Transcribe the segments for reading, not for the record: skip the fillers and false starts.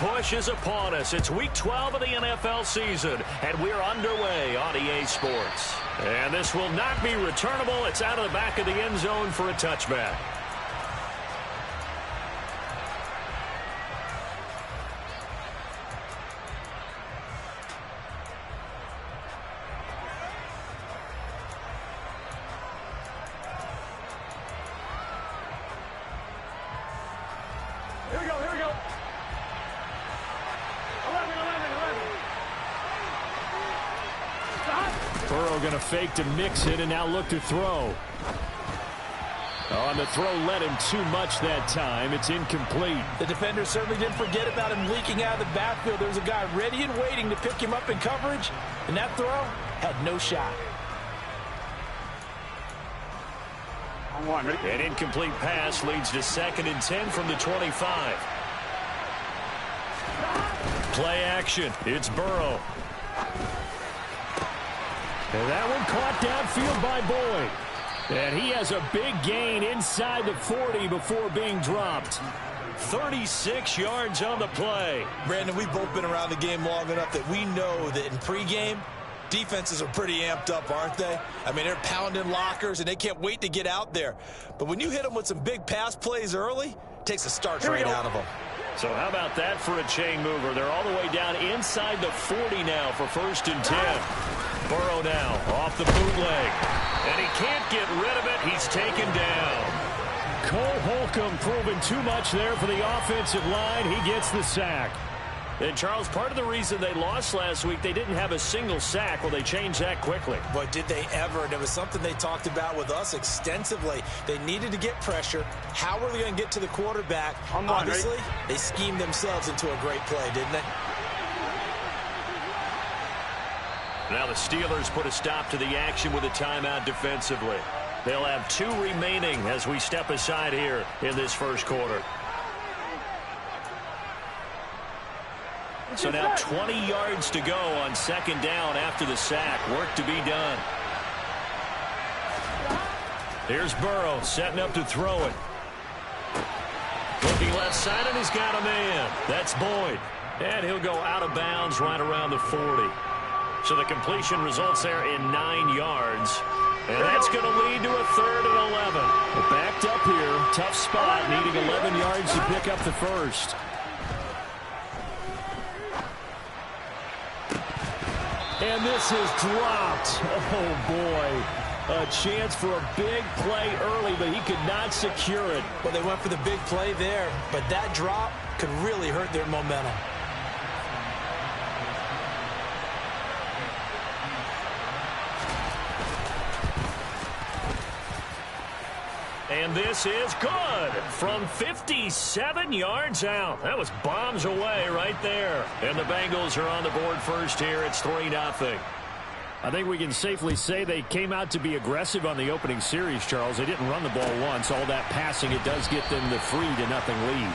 push is upon us. It's Week 12 of the NFL season, and we're underway on EA Sports. And this will not be returnable. It's out of the back of the end zone for a touchback. Here we go, here we go. 11. Burrow going to fake to mix it and now look to throw. On the throw led him too much that time. It's incomplete. The defender certainly didn't forget about him leaking out of the backfield. There was a guy ready and waiting to pick him up in coverage, and that throw had no shot. An incomplete pass leads to 2nd and 10 from the 25. Play action. It's Burrow. And that one caught downfield by Boyd. And he has a big gain inside the 40 before being dropped. 36 yards on the play. Brandon, we've both been around the game long enough that we know that in pregame, defenses are pretty amped up, aren't they? I mean, they're pounding lockers, and they can't wait to get out there. But when you hit them with some big pass plays early, it takes a starch right out of them. So how about that for a chain mover? They're all the way down inside the 40 now for 1st and 10. Burrow now off the bootleg. And he can't get rid of it. He's taken down. Cole Holcomb proving too much there for the offensive line. He gets the sack. And, Charles, part of the reason they lost last week, they didn't have a single sack. Well, they changed that quickly. But did they ever? And it was something they talked about with us extensively. They needed to get pressure. How were they going to get to the quarterback? Obviously, they schemed themselves into a great play, didn't they? Now the Steelers put a stop to the action with a timeout defensively. They'll have 2 remaining as we step aside here in this first quarter. So now 20 yards to go on 2nd down after the sack. Work to be done. Here's Burrow setting up to throw it. Looking left side, and he's got a man. That's Boyd. And he'll go out of bounds right around the 40. So the completion results there in 9 yards. And that's going to lead to a 3rd and 11. Well, backed up here. Tough spot, needing 11 yards to pick up the first. And this is dropped. Oh, boy. A chance for a big play early, but he could not secure it. Well, they went for the big play there, but that drop could really hurt their momentum. And this is good from 57 yards out. That was bombs away right there. And the Bengals are on the board first here. It's 3-0. I think we can safely say they came out to be aggressive on the opening series, Charles. They didn't run the ball once. All that passing, it does get them the 3-0 lead.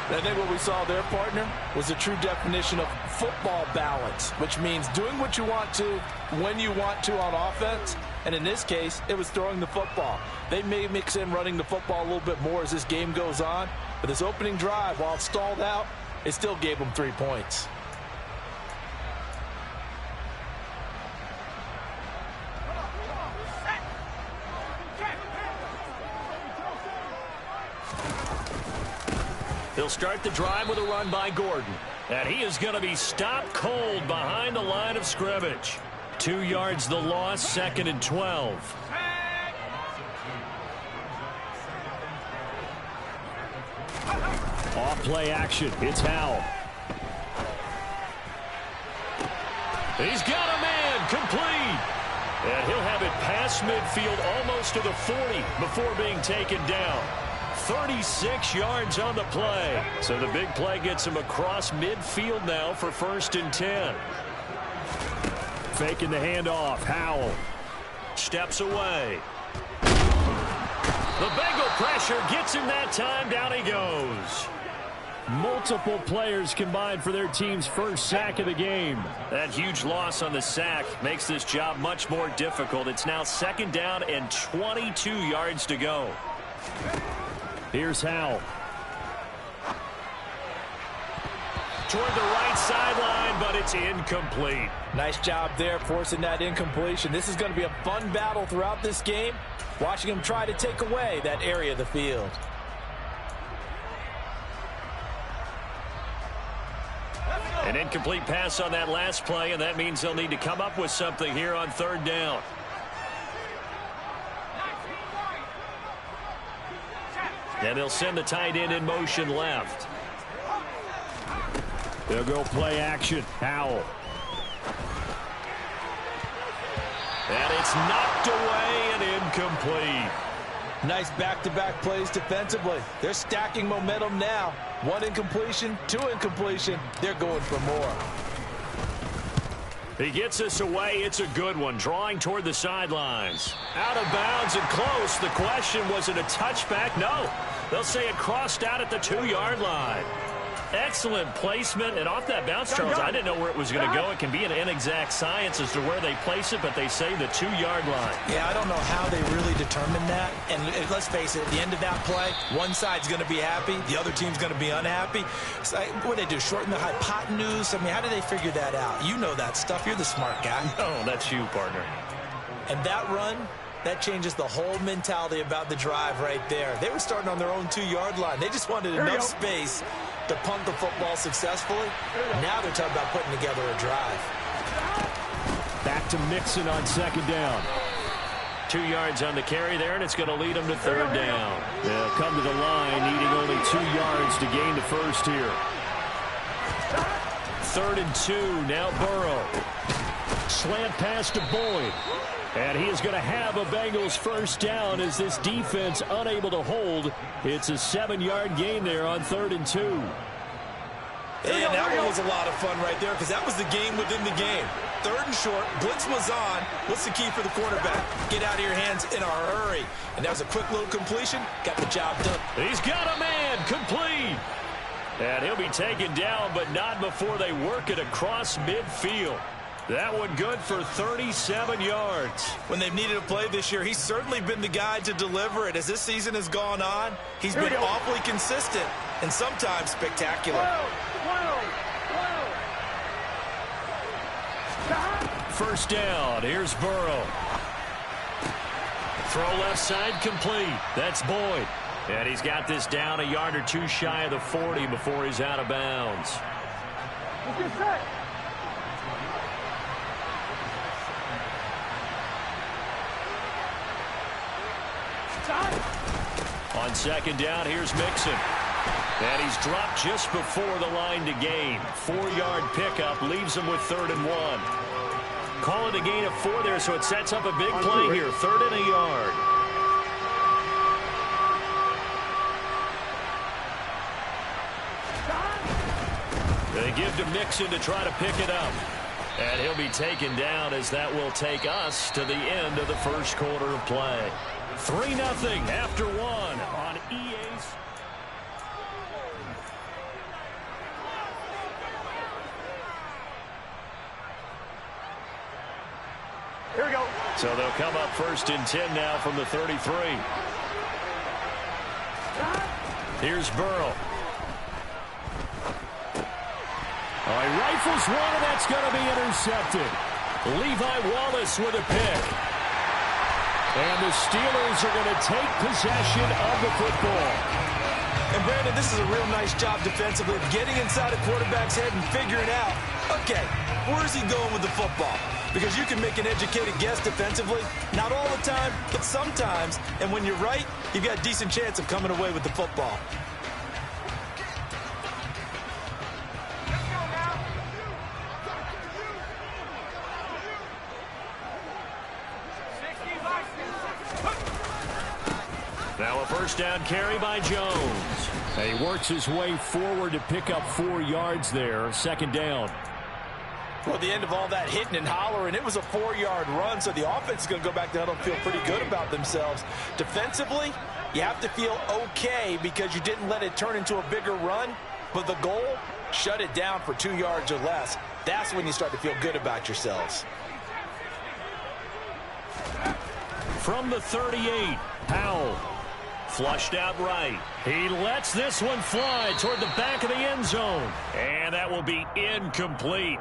I think what we saw there, partner, was a true definition of football balance, which means doing what you want to when you want to on offense. And in this case, it was throwing the football. They may mix in running the football a little bit more as this game goes on. But this opening drive, while it stalled out, it still gave them 3 points. He'll start the drive with a run by Gordon. And he is going to be stopped cold behind the line of scrimmage. 2 yards the loss, 2nd and 12. Off play action. It's Howell. He's got a man complete. And he'll have it past midfield almost to the 40 before being taken down. 36 yards on the play. So the big play gets him across midfield now for 1st and 10. Faking the handoff. Howell steps away. The Bengal pressure gets him that time. Down he goes. Multiple players combined for their team's first sack of the game. That huge loss on the sack makes this job much more difficult. It's now 2nd down and 22 yards to go. Here's Howell. toward the right sideline, but it's incomplete. Nice job there forcing that incompletion. This is going to be a fun battle throughout this game, watching him try to take away that area of the field. An incomplete pass on that last play, and that means they'll need to come up with something here on third down. And they'll send the tight end in motion left. They'll go play action. Howell. And it's knocked away and incomplete. Nice back-to-back plays defensively. They're stacking momentum now. One incompletion, two incompletion. They're going for more. He gets us away. It's a good one. Drawing toward the sidelines. Out of bounds and close. The question, was it a touchback? No. They'll say it crossed out at the 2-yard line. Excellent placement, and off that bounce, Charles, I didn't know where it was going to go. It can be an inexact science as to where they place it, but they say the 2-yard line. Yeah, I don't know how they really determined that. And let's face it, at the end of that play, one side's going to be happy, the other team's going to be unhappy. So, what do they do, shorten the hypotenuse? I mean, how do they figure that out? You know that stuff. You're the smart guy. Oh, that's you, partner. And that run, that changes the whole mentality about the drive right there. They were starting on their own 2-yard line. They just wanted enough space to punt the football successfully. Now they're talking about putting together a drive. Back to Mixon on second down. 2 yards on the carry there, and it's going to lead them to third down. They'll come to the line, needing only 2 yards to gain the first here. 3rd and 2, now Burrow. Slant pass to Boyd. And he is going to have a Bengals first down as this defense unable to hold. It's a 7-yard gain there on 3rd and 2. And that one was a lot of fun right there because that was the game within the game. 3rd and short, blitz was on. What's the key for the quarterback? Get out of your hands in a hurry. And that was a quick little completion. Got the job done. He's got a man, complete. And he'll be taken down, but not before they work it across midfield. That one good for 37 yards. When they've needed a play this year, he's certainly been the guy to deliver it. As this season has gone on, he's been awfully consistent and sometimes spectacular. First down. Here's Burrow. Throw left side complete. That's Boyd. And he's got this down a yard or two shy of the 40 before he's out of bounds. Let's get set. On second down, here's Mixon. And he's dropped just before the line to gain. 4-yard pickup leaves him with 3rd and 1. Call it a gain of 4 there, so it sets up a big play here. 3rd and a yard. They give to Mixon to try to pick it up. And he'll be taken down as that will take us to the end of the first quarter of play. 3-0 after 1 on EA's. Here we go. So they'll come up 1st and 10 now from the 33. Here's Burrow. Oh, he rifles one, and that's going to be intercepted. Levi Wallace with a pick. And the Steelers are going to take possession of the football. And, Brandon, this is a real nice job defensively of getting inside a quarterback's head and figuring out, okay, where's he going with the football? Because you can make an educated guess defensively. Not all the time, but sometimes. And when you're right, you've got a decent chance of coming away with the football. Now a first down carry by Jones. And he works his way forward to pick up 4 yards there. 2nd down. Well, at the end of all that hitting and hollering, it was a 4-yard run, so the offense is going to go back to huddle and feel pretty good about themselves. Defensively, you have to feel okay because you didn't let it turn into a bigger run, but the goal, shut it down for 2 yards or less. That's when you start to feel good about yourselves. From the 38, Howell. flushed out right. He lets this one fly toward the back of the end zone. And that will be incomplete.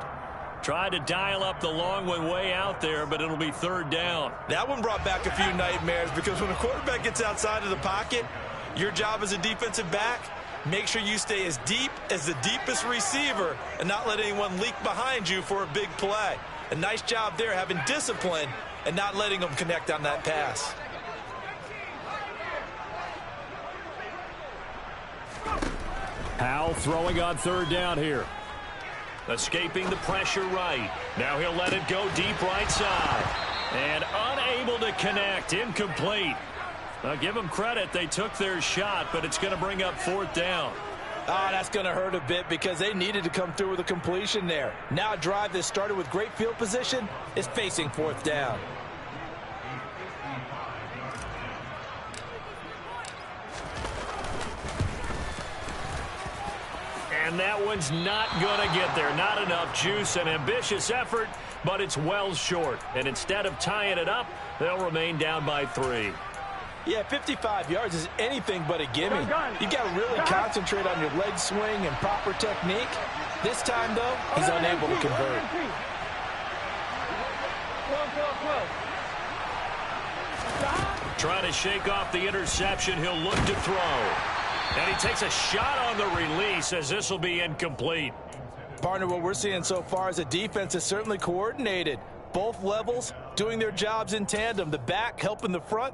Tried to dial up the long one way out there, but it'll be third down. That one brought back a few nightmares because when a quarterback gets outside of the pocket, your job as a defensive back, make sure you stay as deep as the deepest receiver and not let anyone leak behind you for a big play. A nice job there having discipline and not letting them connect on that pass. Powell throwing on third down here. Escaping the pressure right. Now he'll let it go deep right side. And unable to connect. Incomplete. Now give them credit. They took their shot, but it's going to bring up fourth down. That's going to hurt a bit because they needed to come through with a completion there. Now a drive that started with great field position is facing fourth down. And that one's not going to get there. Not enough juice. An ambitious effort, but it's well short. And instead of tying it up, they'll remain down by 3. Yeah, 55 yards is anything but a gimme. You've got to really concentrate on your leg swing and proper technique. This time, though, he's unable to convert. Trying to shake off the interception. He'll look to throw. And he takes a shot on the release as this will be incomplete. Partner, what we're seeing so far is a defense is certainly coordinated. Both levels doing their jobs in tandem. The back helping the front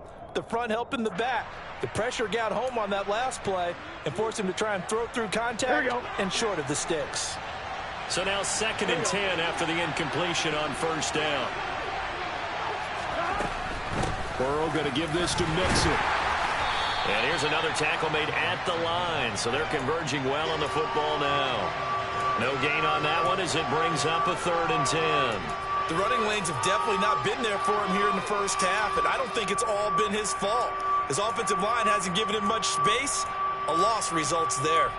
helping the back. The pressure got home on that last play and forced him to try and throw through contact and short of the sticks. So now 2nd and 10 after the incompletion on first down. Burrow going to give this to Mixon. And here's another tackle made at the line. So they're converging well on the football now. No gain on that one as it brings up a 3rd and 10. The running lanes have definitely not been there for him here in the first half, and I don't think it's all been his fault. His offensive line hasn't given him much space. A loss results there.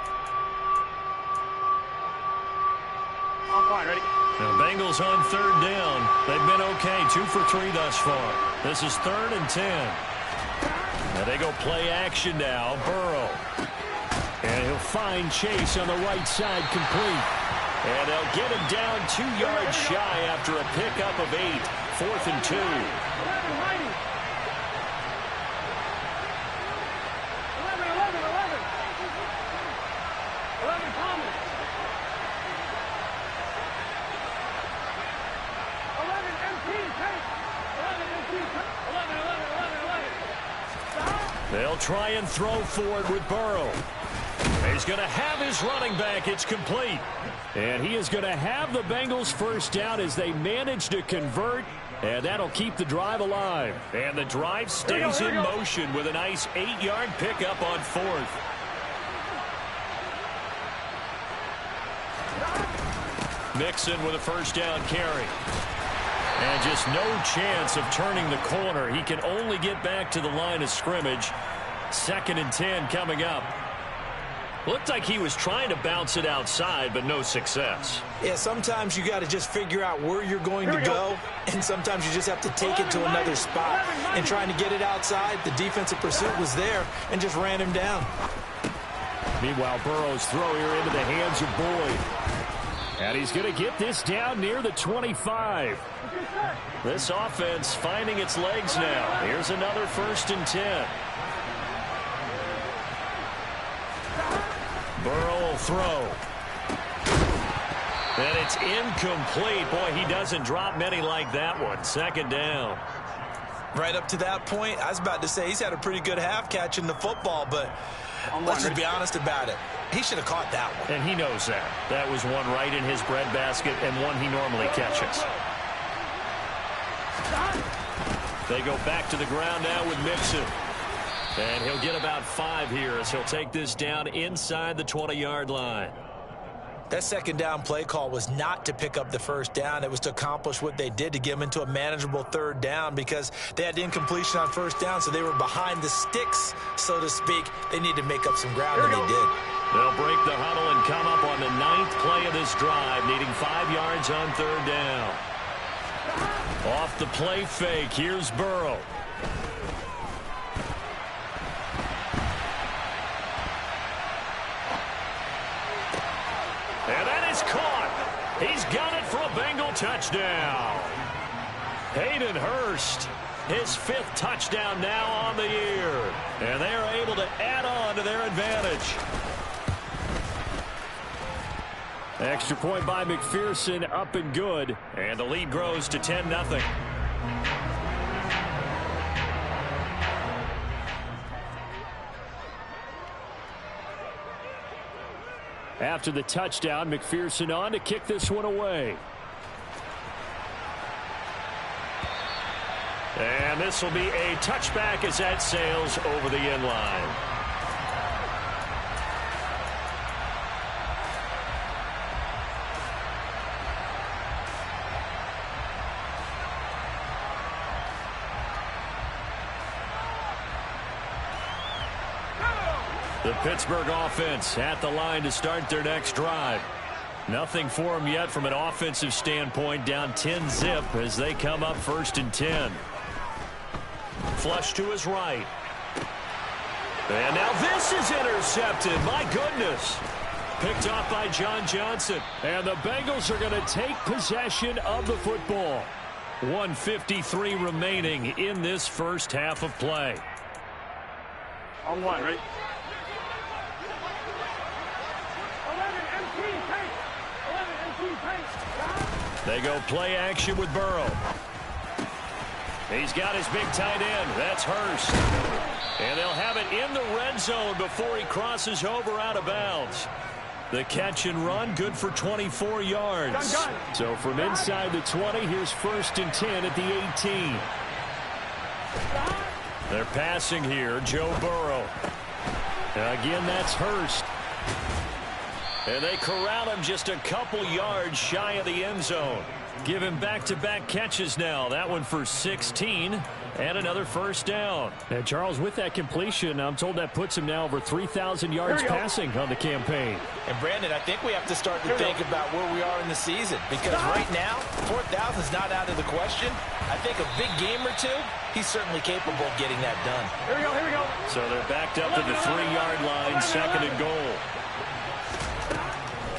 I'm fine, ready? Now Bengals on 3rd down. They've been okay, 2 for 3 thus far. This is 3rd and 10. Now they go play action now. Burrow. And he'll find Chase on the right side complete. And they'll get him down 2 yards shy after a pickup of 8. 4th and 2. 11 Heidi. 11 Thomas. 11 MT Tate. 11 MT Tate. 11. They'll try and throw forward with Burrow. He's going to have his running back. It's complete. And he is going to have the Bengals first down as they manage to convert. And that'll keep the drive alive. And the drive stays in motion with a nice 8-yard pickup on 4th. Mixon with a first down carry. And just no chance of turning the corner. He can only get back to the line of scrimmage. 2nd and 10 coming up. Looked like he was trying to bounce it outside, but no success. Yeah, sometimes you got to just figure out where you're going to go, and sometimes you just have to take it to another spot. And trying to get it outside, the defensive pursuit was there and just ran him down. Meanwhile, Burrow's throw here into the hands of Boyd. And he's going to get this down near the 25. This offense finding its legs now. Here's another 1st and 10. Burrow will throw. And it's incomplete. Boy, he doesn't drop many like that one. 2nd down. Right up to that point, I was about to say he's had a pretty good half catching the football, but let's just be honest about it. He should have caught that one. And he knows that. That was one right in his breadbasket and one he normally catches. They go back to the ground now with Mixon. And he'll get about 5 here as he'll take this down inside the 20-yard line. That 2nd down play call was not to pick up the first down. It was to accomplish what they did to get them into a manageable 3rd down because they had incompletion on first down, so they were behind the sticks, so to speak. They need to make up some ground, and they did. They'll break the huddle and come up on the 9th play of this drive, needing 5 yards on 3rd down. Off the play fake, here's Burrow. He's got it for a Bengal touchdown. Hayden Hurst, his 5th touchdown now on the year. And they are able to add on to their advantage. Extra point by McPherson, up and good. And the lead grows to 10-0. After the touchdown, McPherson on to kick this one away. And this will be a touchback as that sails over the end line. The Pittsburgh offense at the line to start their next drive. Nothing for them yet from an offensive standpoint, down 10-zip as they come up 1st and 10. Flush to his right. And now this is intercepted. My goodness. Picked off by John Johnson. And the Bengals are going to take possession of the football. 1:53 remaining in this first half of play. On one, right? 11 MT, tank. 11 MT, tank. They go play action with Burrow. He's got his big tight end. That's Hurst. And they'll have it in the red zone before he crosses over out of bounds. The catch and run, good for 24 yards. So from inside the 20, here's 1st and 10 at the 18. They're passing here, Joe Burrow. Again, that's Hurst. And they corral him just a couple yards shy of the end zone. Give him back-to-back catches now. That one for 16 and another first down. And Charles, with that completion, I'm told that puts him now over 3,000 yards passing on the campaign. And Brandon, I think we have to start to think about where we are in the season, because right now 4,000 is not out of the question. I think a big game or two, he's certainly capable of getting that done. Here we go, here we go. So they're backed up to the 3-yard line, 2nd and goal.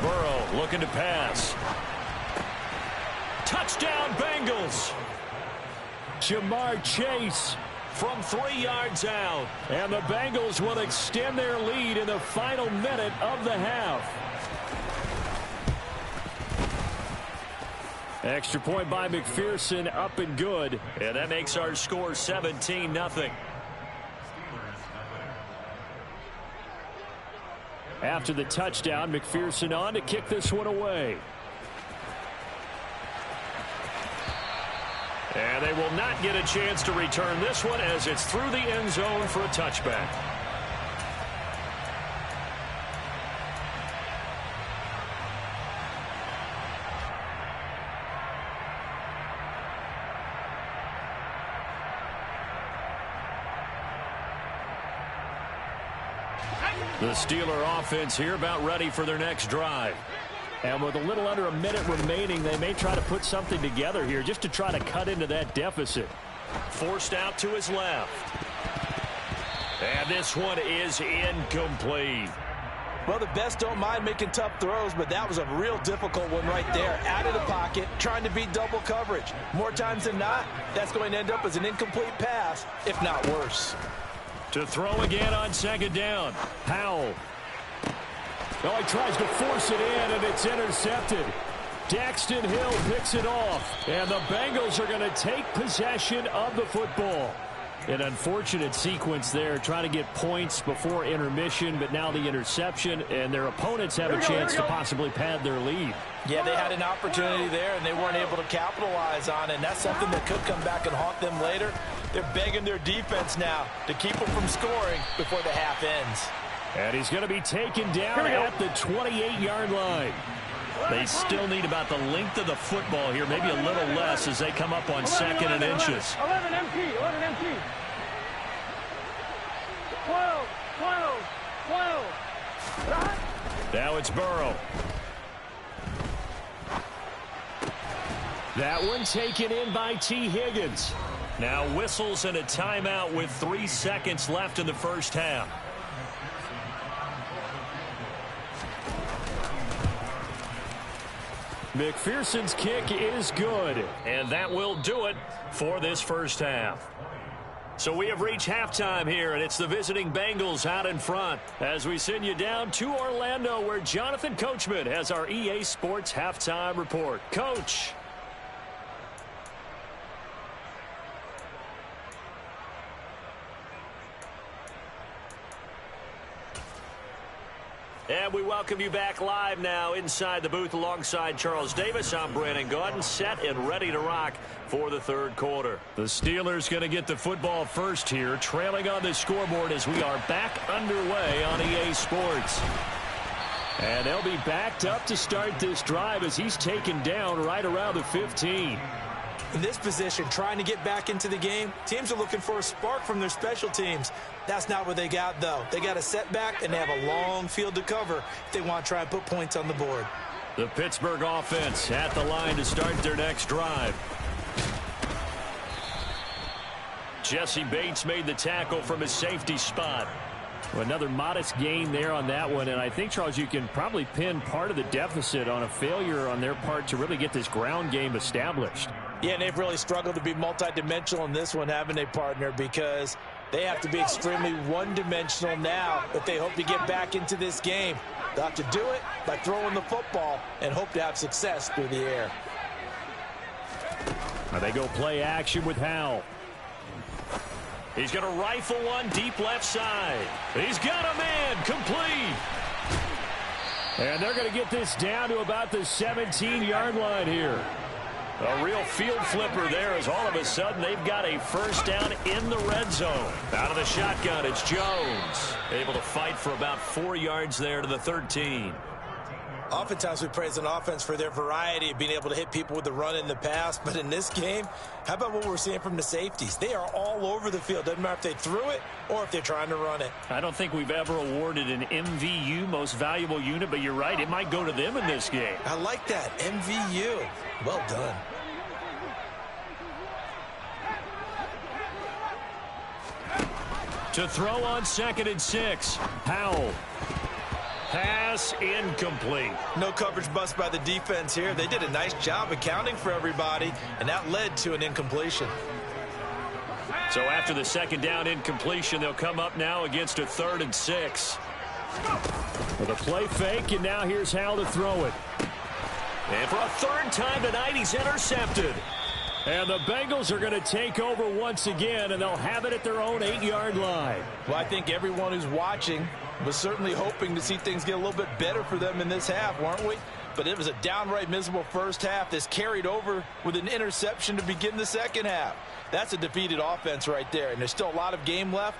Burrow looking to pass. Touchdown Bengals. Jamar Chase from 3 yards out. And the Bengals will extend their lead in the final minute of the half. Extra point by McPherson, up and good. And that makes our score 17-0. After the touchdown, McPherson on to kick this one away. And they will not get a chance to return this one as it's through the end zone for a touchback. The Steeler offense here about ready for their next drive. And with a little under a minute remaining, they may try to put something together here just to try to cut into that deficit. Forced out to his left. And this one is incomplete. Well, the best don't mind making tough throws, but that was a real difficult one right there. Out of the pocket, trying to beat double coverage. More times than not, that's going to end up as an incomplete pass, if not worse. To throw again on 2nd down. Powell. Oh, he tries to force it in, and it's intercepted. Daxton Hill picks it off, and the Bengals are going to take possession of the football. An unfortunate sequence there, trying to get points before intermission, but now the interception, and their opponents have a chance to possibly pad their lead. Yeah, they had an opportunity there, and they weren't able to capitalize on it, and that's something that could come back and haunt them later. They're begging their defense now to keep them from scoring before the half ends. And he's going to be taken down at the 28-yard line. They still need about the length of the football here, maybe a little less as they come up on 2nd and inches. 11 MT, 11 MT. 12, 12, 12. Now it's Burrow. That one taken in by T. Higgins. Now whistles and a timeout with 3 seconds left in the first half. McPherson's kick is good. And that will do it for this first half. So we have reached halftime here, and it's the visiting Bengals out in front as we send you down to Orlando, where Jonathan Coachman has our EA Sports halftime report. Coach. And we welcome you back live now inside the booth alongside Charles Davis. I'm Brandon Gaudin, set and ready to rock for the third quarter. The Steelers going to get the football first here, trailing on the scoreboard as we are back underway on EA Sports. And they'll be backed up to start this drive as he's taken down right around the 15. In this position, trying to get back into the game, teams are looking for a spark from their special teams. That's not what they got, though. They got a setback, and they have a long field to cover if they want to try and put points on the board. The Pittsburgh offense at the line to start their next drive. Jesse Bates made the tackle from his safety spot. Well, another modest gain there on that one, and I think, Charles, you can probably pin part of the deficit on a failure on their part to really get this ground game established. Yeah, and they've really struggled to be multidimensional in this one, haven't they, partner? Because they have to be extremely one-dimensional now if they hope to get back into this game. They'll have to do it by throwing the football and hope to have success through the air. Now they go play action with Howell. He's going to rifle one deep left side. He's got a man complete. And they're going to get this down to about the 17-yard line here. A real field flipper there as all of a sudden they've got a first down in the red zone. Out of the shotgun, it's Jones. Able to fight for about 4 yards there to the 13. Oftentimes we praise an offense for their variety of being able to hit people with the run in the pass. But in this game, how about what we're seeing from the safeties? They are all over the field. Doesn't matter if they threw it or if they're trying to run it. I don't think we've ever awarded an MVU, most valuable unit, but you're right. It might go to them in this game. I like that. MVU. Well done. To throw on 2nd and 6. Howell. Pass incomplete. No coverage bust by the defense here. They did a nice job accounting for everybody, and that led to an incompletion. So after the second down incompletion, they'll come up now against a 3rd and 6. With a play fake, and now here's Howell to throw it. And for a 3rd time tonight, he's intercepted. And the Bengals are going to take over once again, and they'll have it at their own 8-yard line. Well, I think everyone who's watching was certainly hoping to see things get a little bit better for them in this half, weren't we? But it was a downright miserable first half. This carried over with an interception to begin the second half. That's a defeated offense right there, and there's still a lot of game left.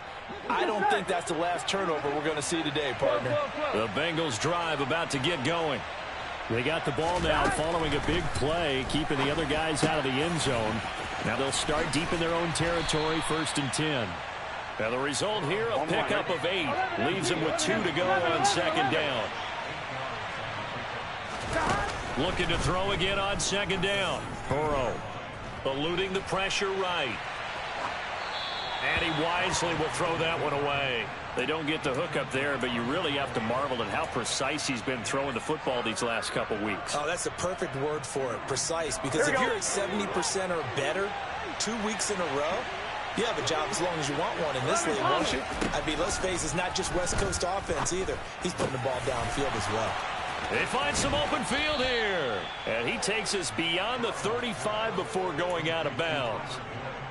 I don't think that's the last turnover we're going to see today, partner. The Bengals drive about to get going. They got the ball now following a big play, keeping the other guys out of the end zone. Now they'll start deep in their own territory, 1st and 10. Now the result here, a pickup of 8. Leaves them with 2 to go on 2nd down. Looking to throw again on 2nd down. Burrow eluding the pressure right. And he wisely will throw that one away. They don't get the hook up there, but you really have to marvel at how precise he's been throwing the football these last couple weeks. Oh, that's the perfect word for it, precise. Because if you're at 70% or better 2 weeks in a row, you have a job as long as you want one in this league, won't you? I mean, let's face it, it's not just West Coast offense either. He's putting the ball downfield as well. They find some open field here. And he takes us beyond the 35 before going out of bounds.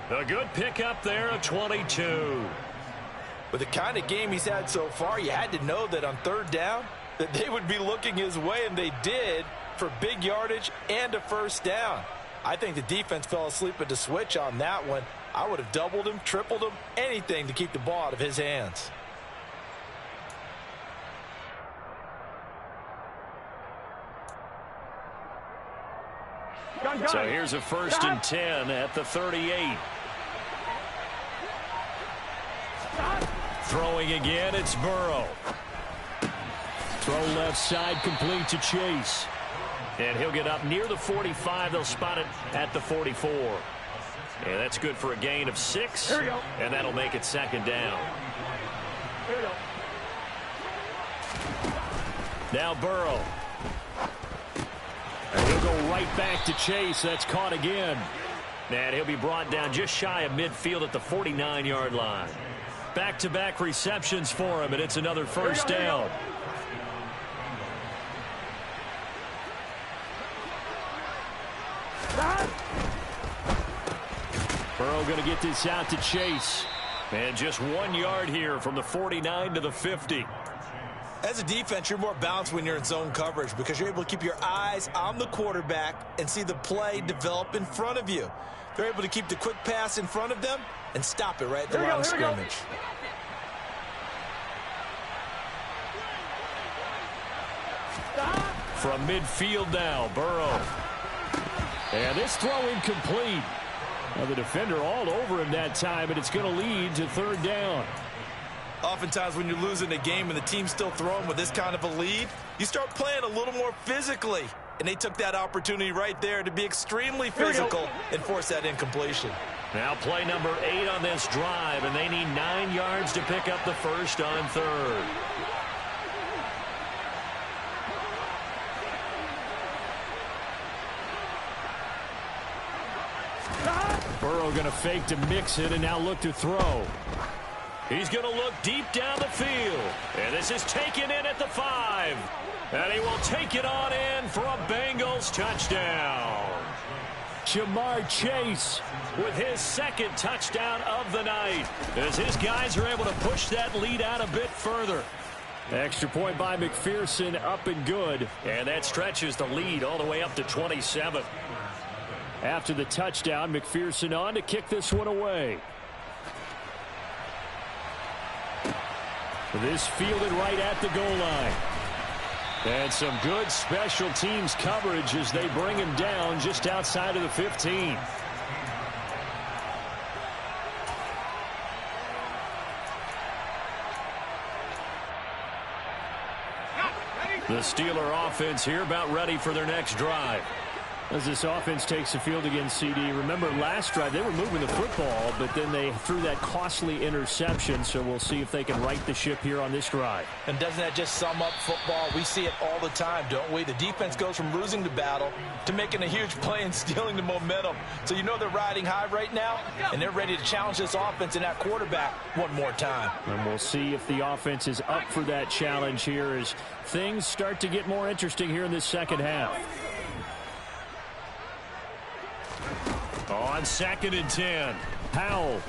A good pickup there of 22. With the kind of game he's had so far, you had to know that on 3rd down that they would be looking his way, and they did, for big yardage and a first down. I think the defense fell asleep at the switch on that one. I would have doubled him, tripled him, anything to keep the ball out of his hands. So here's a 1st and 10 at the 38. Throwing again, it's Burrow. Throw left side, complete to Chase. And he'll get up near the 45. They'll spot it at the 44. And that's good for a gain of 6. And that'll make it 2nd down. Now Burrow. And he'll go right back to Chase. That's caught again. And he'll be brought down just shy of midfield at the 49-yard line. Back-to-back receptions for him, and it's another first down. Burrow going to get this out to Chase. And just 1 yard here from the 49 to the 50. As a defense, you're more balanced when you're in zone coverage because you're able to keep your eyes on the quarterback and see the play develop in front of you. They're able to keep the quick pass in front of them and stop it right at the line of scrimmage. From midfield now, Burrow. And this throw incomplete. Now the defender all over him that time, and it's going to lead to third down. Oftentimes when you're losing a game and the team's still throwing with this kind of a lead, you start playing a little more physically. And they took that opportunity right there to be extremely physical and force that incompletion. Now play number 8 on this drive, and they need 9 yards to pick up the first on third. Burrow going to fake to mix it and now look to throw. He's going to look deep down the field. And this is taken in at the 5. And he will take it on in for a Bengals touchdown. Jamar Chase with his second touchdown of the night as his guys are able to push that lead out a bit further. Extra point by McPherson, up and good. And that stretches the lead all the way up to 27. After the touchdown, McPherson on to kick this one away. This fielded right at the goal line. And some good special teams coverage as they bring him down just outside of the 15. The Steeler offense here about ready for their next drive. As this offense takes the field against CD, remember last drive they were moving the football, but then they threw that costly interception, so we'll see if they can right the ship here on this drive. And doesn't that just sum up football? We see it all the time, don't we? The defense goes from losing the battle to making a huge play and stealing the momentum. So you know they're riding high right now, and they're ready to challenge this offense and that quarterback one more time. And we'll see if the offense is up for that challenge here as things start to get more interesting here in this second half. On 2nd and 10, Powell.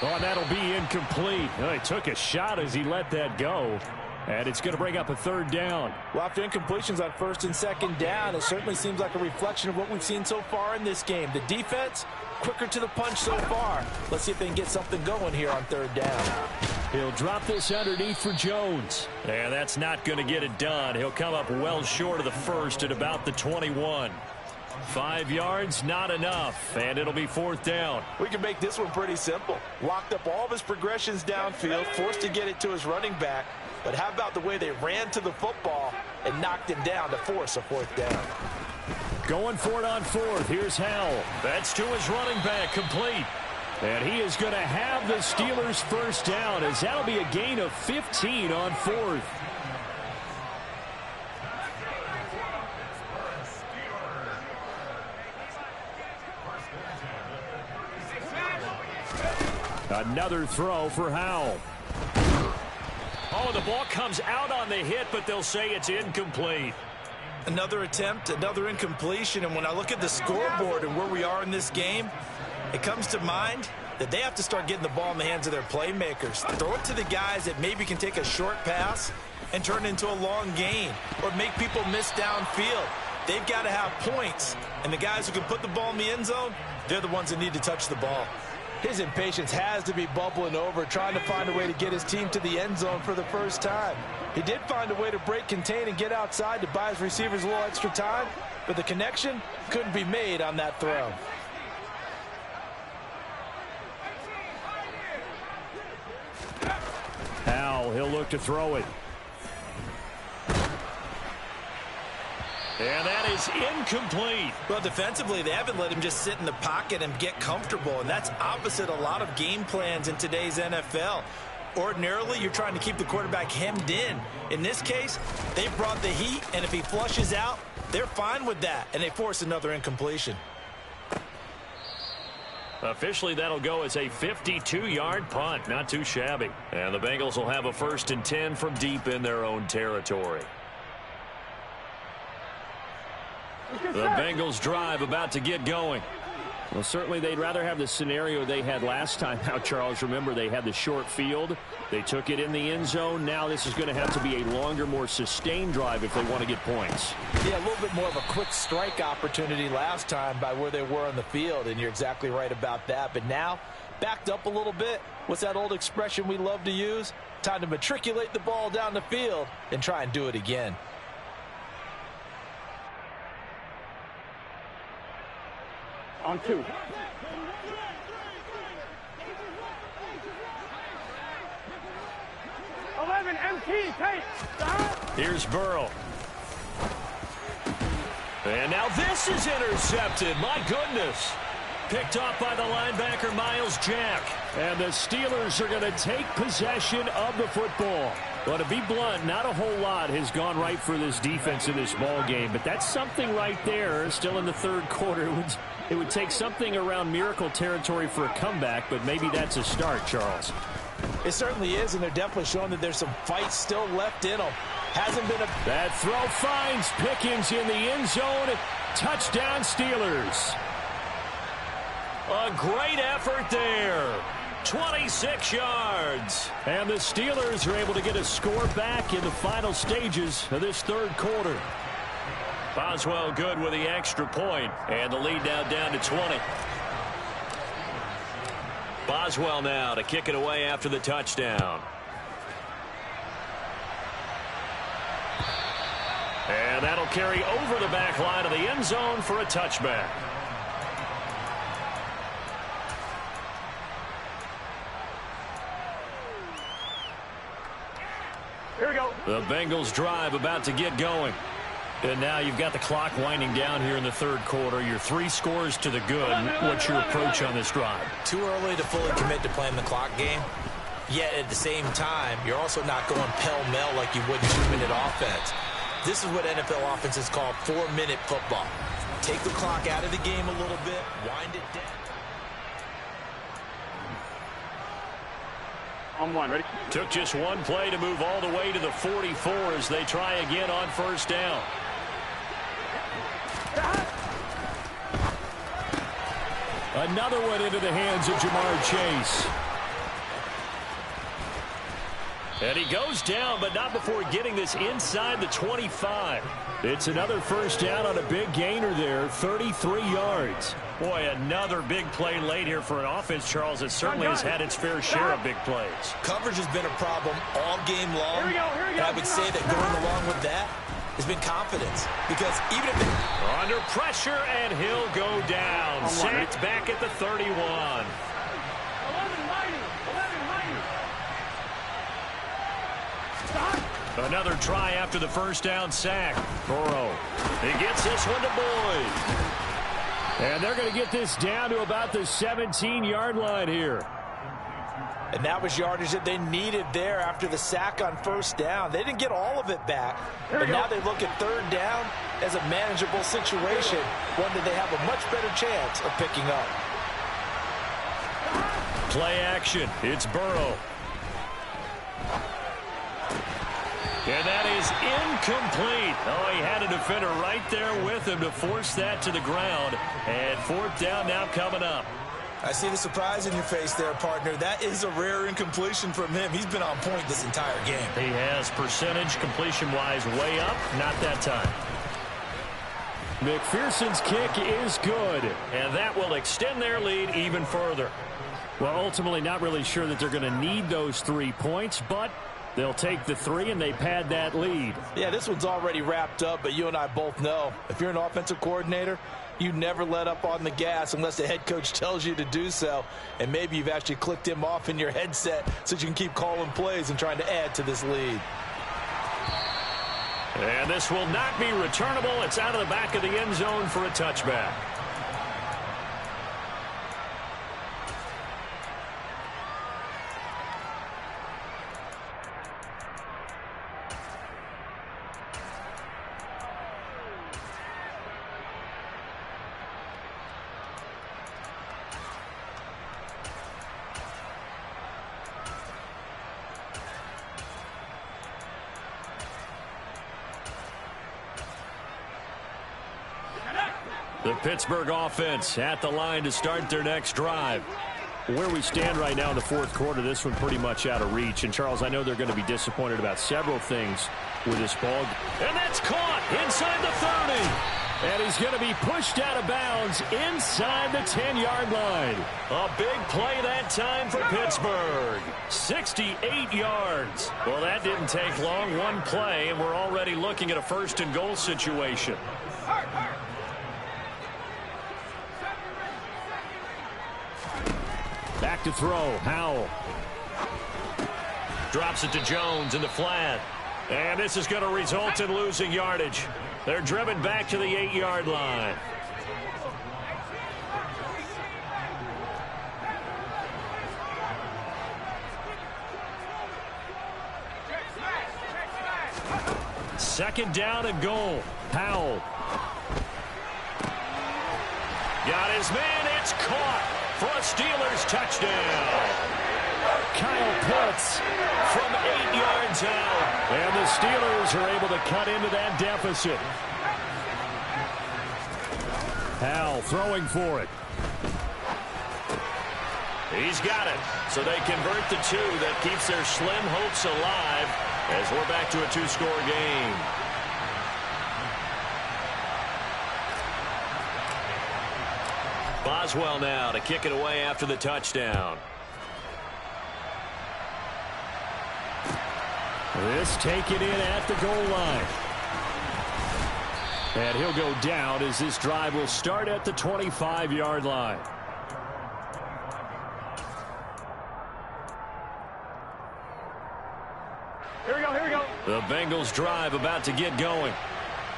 Oh, that'll be incomplete. Oh, he took a shot as he let that go. And it's going to bring up a third down. Well, after incompletions on 1st and 2nd down, it certainly seems like a reflection of what we've seen so far in this game. The defense, quicker to the punch so far. Let's see if they can get something going here on 3rd down. He'll drop this underneath for Jones. And that's not going to get it done. He'll come up well short of the first at about the 21. 5 yards, not enough, and it'll be 4th down. We can make this one pretty simple. Locked up all of his progressions downfield, forced to get it to his running back. But how about the way they ran to the football and knocked him down to force a 4th down? Going for it on 4th. Here's Howell. That's to his running back, complete. And he is going to have the Steelers' first down, as that'll be a gain of 15 on 4th. Another throw for Howell. Oh, the ball comes out on the hit, but they'll say it's incomplete. Another attempt, another incompletion, and when I look at the scoreboard and where we are in this game, it comes to mind that they have to start getting the ball in the hands of their playmakers. Throw it to the guys that maybe can take a short pass and turn it into a long gain or make people miss downfield. They've got to have points, and the guys who can put the ball in the end zone, they're the ones that need to touch the ball. His impatience has to be bubbling over, trying to find a way to get his team to the end zone for the first time. He did find a way to break, contain, and get outside to buy his receivers a little extra time, but the connection couldn't be made on that throw. Howell, he'll look to throw it. And that is incomplete. Well, defensively, they haven't let him just sit in the pocket and get comfortable, and that's opposite a lot of game plans in today's NFL. Ordinarily, you're trying to keep the quarterback hemmed in. In this case, they brought the heat, and if he flushes out, they're fine with that, and they force another incompletion. Officially, that'll go as a 52-yard punt. Not too shabby. And the Bengals will have a 1st and 10 from deep in their own territory. The Bengals drive about to get going. Well, certainly they'd rather have the scenario they had last time out, Charles. Remember, they had the short field. They took it in the end zone. Now this is going to have to be a longer, more sustained drive if they want to get points. Yeah, a little bit more of a quick strike opportunity last time by where they were on the field, and you're exactly right about that. But now, backed up a little bit. What's that old expression we love to use? Time to matriculate the ball down the field and try and do it again. On 2. MT, take. Here's Burrow. And now this is intercepted. My goodness. Picked off by the linebacker, Miles Jack. And the Steelers are going to take possession of the football. Well, to be blunt, not a whole lot has gone right for this defense in this ball game, but that's something right there. Still in the third quarter. It would take something around miracle territory for a comeback, but maybe that's a start, Charles. It certainly is, and they're definitely showing that there's some fight still left in them. Hasn't been a... That throw finds Pickens in the end zone. Touchdown, Steelers. A great effort there. 26 yards. And the Steelers are able to get a score back in the final stages of this third quarter. Boswell good with the extra point, and the lead now down to 20. Boswell now to kick it away after the touchdown. And that'll carry over the back line of the end zone for a touchback. Here we go. The Bengals drive about to get going. And now you've got the clock winding down here in the third quarter. You're 3 scores to the good. What's your approach on this drive? Too early to fully commit to playing the clock game. Yet at the same time, you're also not going pell-mell like you would 2-minute offense. This is what NFL offenses call 4-minute football. Take the clock out of the game a little bit, wind it down. On 1, ready? Took just one play to move all the way to the 44 as they try again on first down. Another one into the hands of Jamar Chase. And he goes down, but not before getting this inside the 25. It's another first down on a big gainer there, 33 yards. Boy, another big play late here for an offense, Charles, that certainly has had its fair share of big plays. Coverage has been a problem all game long. Here we go, here we go. And I would say that going along with that has been confidence. Because even if they... Under pressure, and he'll go down. Sacked back at the 31. 11 mighty. Stop. Another try after the first down sack. Burrow. He gets this one to Boyd. And they're going to get this down to about the 17-yard line here. And that was yardage that they needed there after the sack on first down. They didn't get all of it back. But now they look at third down as a manageable situation, one that they have a much better chance of picking up. Play action. It's Burrow. And that is incomplete. Oh, he had a defender right there with him to force that to the ground. And fourth down now coming up. I see the surprise in your face there, partner. That is a rare incompletion from him. He's been on point this entire game. He has percentage completion-wise way up. Not that time. McPherson's kick is good. And that will extend their lead even further. Well, ultimately not really sure that they're going to need those 3 points, but they'll take the 3 and they pad that lead. Yeah, this one's already wrapped up, but you and I both know if you're an offensive coordinator, you never let up on the gas unless the head coach tells you to do so. And maybe you've actually clicked him off in your headset so you can keep calling plays and trying to add to this lead. And this will not be returnable. It's out of the back of the end zone for a touchback. The Pittsburgh offense at the line to start their next drive. Where we stand right now in the fourth quarter, this one pretty much out of reach. And, Charles, I know they're going to be disappointed about several things with this ball. And that's caught inside the 30. And he's going to be pushed out of bounds inside the 10-yard line. A big play that time for Pittsburgh. 68 yards. Well, that didn't take long. One play, and we're already looking at a first-and-goal situation. Back to throw. Howell. Drops it to Jones in the flat. And this is going to result in losing yardage. They're driven back to the 8-yard line. Second down and goal. Howell. Got his man. It's caught for a Steelers touchdown. Kyle Pitts from 8 yards out. And the Steelers are able to cut into that deficit. Howell throwing for it. He's got it. So they convert the two. That keeps their slim hopes alive as we're back to a two-score game. Boswell now to kick it away after the touchdown. This taken in at the goal line. And he'll go down as this drive will start at the 25-yard line. Here we go, here we go. The Bengals drive about to get going.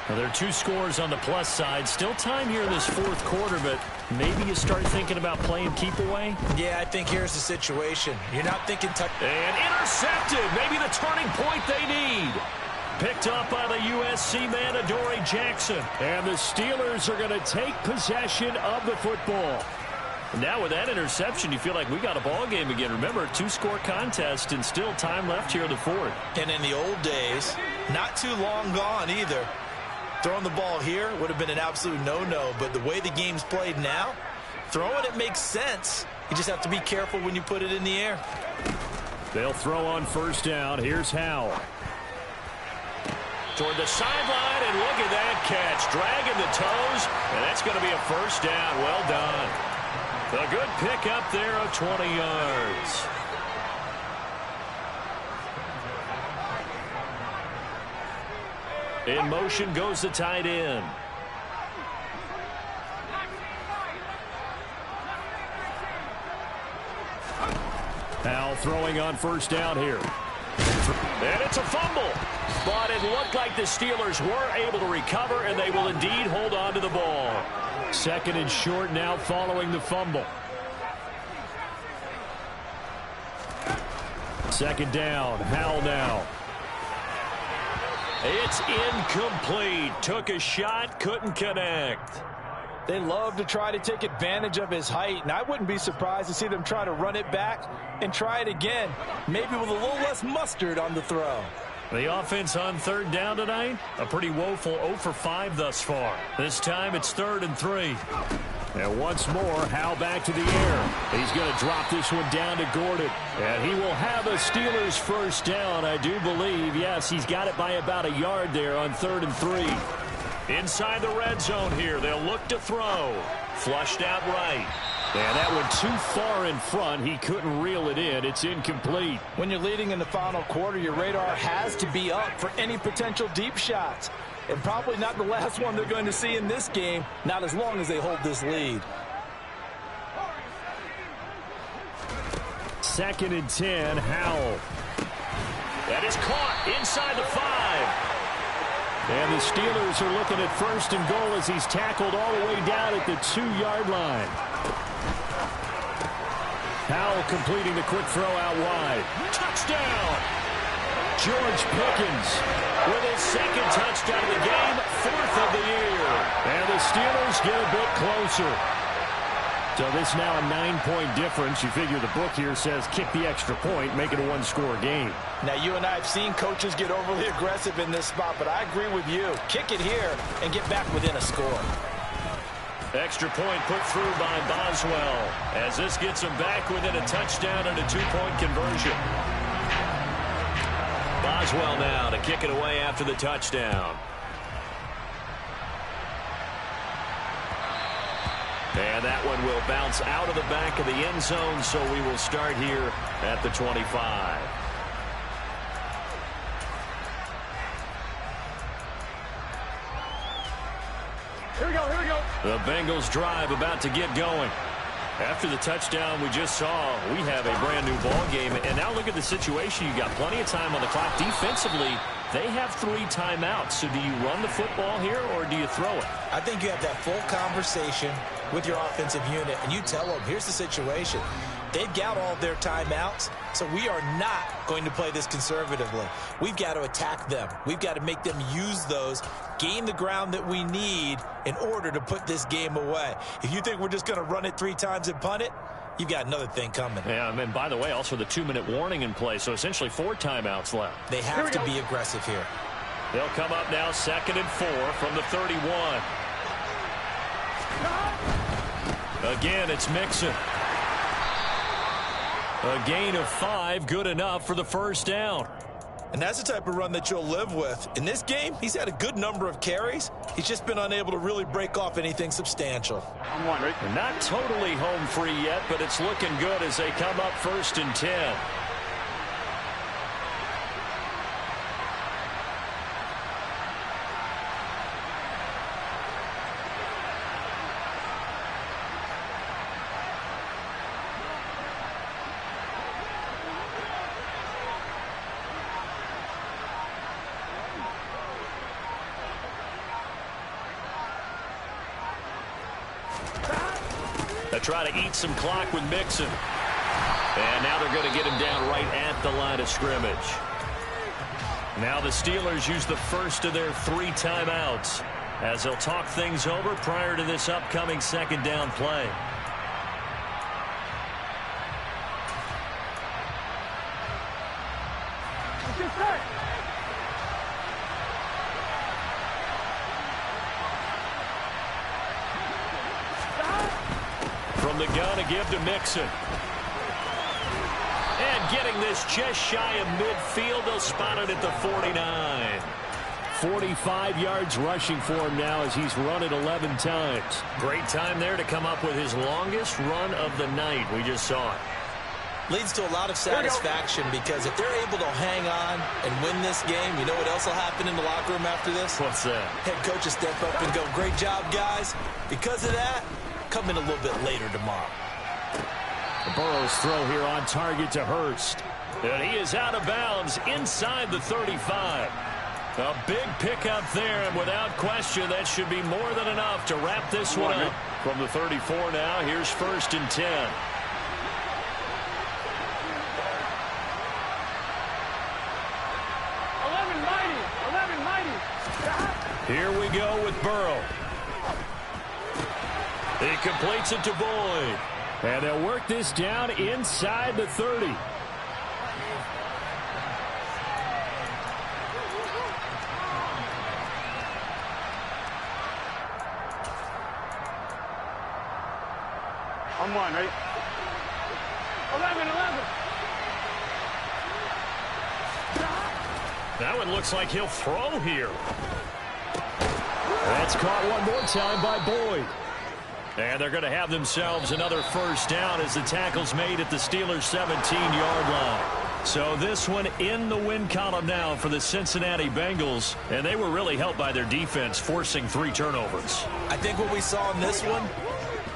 Now, there are two scores on the plus side. Still time here in this fourth quarter, but maybe you start thinking about playing keep away? Yeah, I think here's the situation. You're not thinking and intercepted. Maybe the turning point they need. Picked up by the USC man, Adoree Jackson. And the Steelers are going to take possession of the football. Now with that interception, you feel like we got a ball game again. Remember, two-score contest and still time left here in the fourth. And in the old days, not too long gone either. Throwing the ball here would have been an absolute no-no, but the way the game's played now, throwing it makes sense. You just have to be careful when you put it in the air. They'll throw on first down. Here's Howell. Toward the sideline, and look at that catch. Dragging the toes, and that's going to be a first down. Well done. A good pickup there of 20 yards. In motion goes the tight end. Howell throwing on first down here. And it's a fumble. But it looked like the Steelers were able to recover, and they will indeed hold on to the ball. Second and short now following the fumble. Second down. Howell now. It's incomplete. Took a shot, couldn't connect. They love to try to take advantage of his height, and I wouldn't be surprised to see them try to run it back and try it again, maybe with a little less mustard on the throw. The offense on third down tonight, a pretty woeful 0 for 5 thus far. This time it's 3rd and 3. And once more, Howell back to the air. He's going to drop this one down to Gordon. And he will have a Steelers first down, I do believe. Yes, he's got it by about a yard there on 3rd and 3. Inside the red zone here, they'll look to throw. Flushed out right. And that one too far in front. He couldn't reel it in. It's incomplete. When you're leading in the final quarter, your radar has to be up for any potential deep shots. And probably not the last one they're going to see in this game, not as long as they hold this lead. 2nd and 10, Howell. That is caught inside the 5. And the Steelers are looking at 1st and goal as he's tackled all the way down at the 2-yard line. Howell completing the quick throw out wide. Touchdown! George Pickens with his 2nd touchdown of the game, 4th of the year. And the Steelers get a bit closer. So this now a 9-point difference. You figure the book here says kick the extra point, make it a 1-score game. Now, you and I have seen coaches get overly aggressive in this spot, but I agree with you. Kick it here and get back within a score. Extra point put through by Boswell as this gets him back within a touchdown and a 2-point conversion. Boswell now to kick it away after the touchdown. And that one will bounce out of the back of the end zone, so we will start here at the 25. Here we go, here we go. The Bengals drive about to get going. After the touchdown we just saw, we have a brand new ball game. And now look at the situation. You got plenty of time on the clock. Defensively, they have 3 timeouts. So do you run the football here or do you throw it? I think you have that full conversation with your offensive unit, and you tell them, here's the situation. They've got all their timeouts, so we are not going to play this conservatively. We've got to attack them. We've got to make them use those, gain the ground that we need in order to put this game away. If you think we're just going to run it 3 times and punt it, you've got another thing coming. Yeah, and by the way, also the 2-minute warning in play, so essentially 4 timeouts left. They have to be aggressive here. They'll come up now 2nd and 4 from the 31. Again, it's Mixon. A gain of 5, good enough for the first down. And that's the type of run that you'll live with. In this game, he's had a good number of carries. He's just been unable to really break off anything substantial. I'm one, right? They're not totally home free yet, but it's looking good as they come up 1st and 10. They try to eat some clock with Mixon. And now they're going to get him down right at the line of scrimmage. Now the Steelers use the first of their 3 timeouts as they'll talk things over prior to this upcoming 2nd down play. Get set. From the gun, a give to Mixon. And getting this just shy of midfield, they'll spot it at the 49. 45 yards rushing for him now as he's run it 11 times. Great time there to come up with his longest run of the night. We just saw it. Leads to a lot of satisfaction because if they're able to hang on and win this game, you know what else will happen in the locker room after this? What's that? Head coach will step up and go, great job, guys. Because of that, come in a little bit later tomorrow. Burrow's throw here on target to Hurst. And he is out of bounds inside the 35. A big pickup there, and without question, that should be more than enough to wrap this one up. From the 34 now, here's 1st and 10. Here we go with Burrow. He completes it to Boyd. And they'll work this down inside the 30. I'm one, right? 11. That one looks like he'll throw here. That's caught one more time by Boyd. And they're going to have themselves another first down as the tackle's made at the Steelers' 17-yard line. So this one in the win column now for the Cincinnati Bengals. And they were really helped by their defense, forcing 3 turnovers. I think what we saw in this one,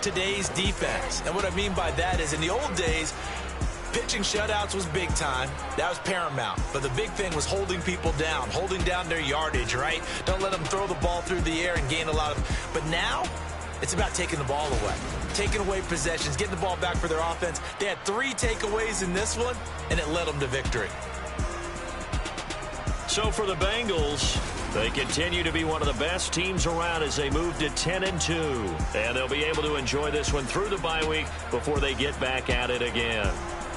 today's defense. And what I mean by that is in the old days, pitching shutouts was big time. That was paramount. But the big thing was holding people down, holding down their yardage, right? Don't let them throw the ball through the air and gain a lot of... But now, it's about taking the ball away. Taking away possessions, getting the ball back for their offense. They had 3 takeaways in this one, and it led them to victory. So for the Bengals, they continue to be one of the best teams around as they move to 10-2. And they'll be able to enjoy this one through the bye week before they get back at it again.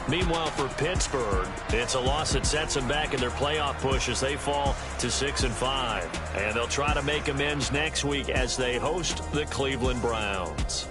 Meanwhile, for Pittsburgh, it's a loss that sets them back in their playoff push as they fall to 6-5. And they'll try to make amends next week as they host the Cleveland Browns.